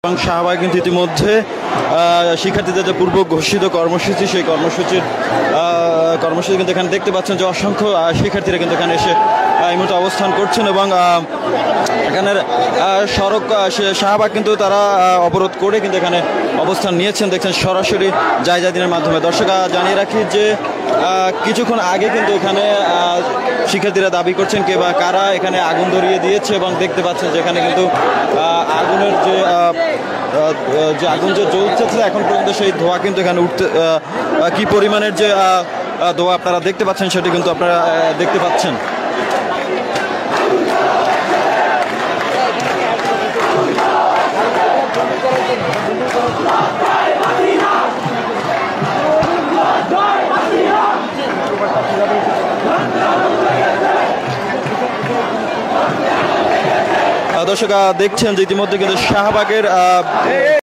এবং শাহবাগ কিন্তু ইতিমধ্যে শিক্ষার্থীদের যে পূর্ব ঘোষিত কর্মসূচি সেই কর্মসূচি কিন্তু এখানে দেখতে পাচ্ছেন যে অসংখ্য শিক্ষার্থীরা কিন্তু এখানে এসে এই মুহূর্তে অবস্থান করছেন এবং এখানের সড়ক শাহবাগ কিন্তু তারা অবরোধ করে কিন্তু এখানে অবস্থান নিয়েছেন দেখছেন সরাসরি জায়জাদিনের মাধ্যমে। দর্শক জানিয়ে রাখি যে কিছুক্ষণ আগে কিন্তু এখানে শিক্ষার্থীরা দাবি করছেন কে বা কারা এখানে আগুন ধরিয়ে দিয়েছে এবং দেখতে পাচ্ছেন যে এখানে কিন্তু আগুনের যে আগুন যে জ্বলছে এখন পর্যন্ত সেই ধোঁয়া কিন্তু এখানে উঠতে কি পরিমাণের যে ধোঁয়া আপনারা দেখতে পাচ্ছেন সেটি কিন্তু আপনারা দেখতে পাচ্ছেন। দর্শক দেখছেন যে ইতিমধ্যে কিন্তু শাহবাগের